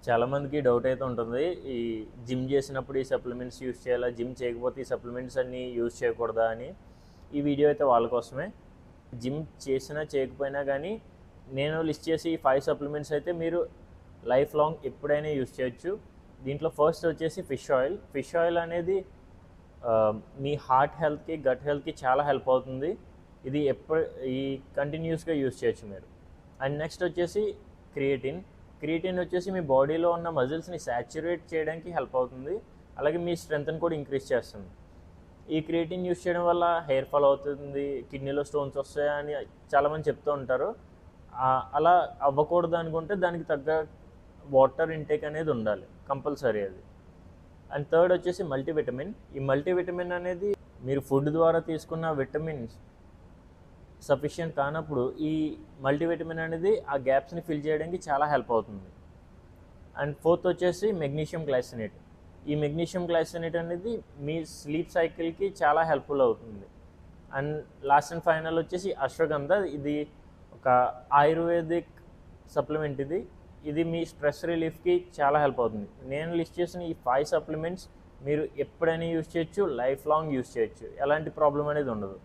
చాలామందికి డౌట్ అయితే ఉంటుంది. ఈ జిమ్ చేసినప్పుడు ఈ సప్లిమెంట్స్ యూజ్ చేయాలా, జిమ్ చేయకపోతే ఈ సప్లిమెంట్స్ అన్నీ యూజ్ చేయకూడదా అని. ఈ వీడియో అయితే వాళ్ళ కోసమే. జిమ్ చేసినా చేయకపోయినా కానీ నేను లిస్ట్ చేసి ఈ 5 సప్లిమెంట్స్ అయితే మీరు లైఫ్ లాంగ్ ఎప్పుడైనా యూజ్ చేయొచ్చు. దీంట్లో ఫస్ట్ వచ్చేసి ఫిష్ ఆయిల్. ఫిష్ ఆయిల్ అనేది మీ హార్ట్ హెల్త్కి, గట్ హెల్త్కి చాలా హెల్ప్ అవుతుంది. ఇది ఈ కంటిన్యూస్గా యూజ్ చేయొచ్చు మీరు. అండ్ నెక్స్ట్ వచ్చేసి క్రియేటిన్. క్రియేటిన్ వచ్చేసి మీ బాడీలో ఉన్న మజిల్స్ని సాచురేట్ చేయడానికి హెల్ప్ అవుతుంది, అలాగే మీ స్ట్రెంగ్త్ని కూడా ఇంక్రీజ్ చేస్తుంది. ఈ క్రియేటిన్ యూజ్ చేయడం వల్ల హెయిర్ ఫాల్ అవుతుంది, కిడ్నీలో స్టోన్స్ వస్తాయని చాలామంది చెప్తూ ఉంటారు. అలా అవ్వకూడదు అనుకుంటే దానికి తగ్గ వాటర్ ఇంటేక్ అనేది ఉండాలి, కంపల్సరీ అది. అండ్ థర్డ్ వచ్చేసి మల్టీవిటమిన్. ఈ మల్టీవిటమిన్ అనేది మీరు ఫుడ్ ద్వారా తీసుకున్న విటమిన్స్ సఫిషియెంట్ కానప్పుడు ఈ మల్టీవిటమిన్ అనేది ఆ గ్యాప్స్ని ఫిల్ చేయడానికి చాలా హెల్ప్ అవుతుంది. అండ్ ఫోర్త్ వచ్చేసి మెగ్నీషియం గ్లైసినేట్. ఈ మెగ్నీషియం గ్లైసినేట్ అనేది మీ స్లీప్ సైకిల్కి చాలా హెల్ప్ఫుల్ అవుతుంది. అండ్ లాస్ట్ అండ్ ఫైనల్ వచ్చేసి అశ్వగంధ. ఇది ఒక ఆయుర్వేదిక్ సప్లిమెంట్. ఇది మీ స్ట్రెస్ రిలీఫ్కి చాలా హెల్ప్ అవుతుంది. నేను లిస్ట్ చేసిన ఈ 5 సప్లిమెంట్స్ మీరు ఎప్పుడైనా యూజ్ చేయొచ్చు, లైఫ్ లాంగ్ యూజ్ చేయొచ్చు, ఎలాంటి ప్రాబ్లం అనేది ఉండదు.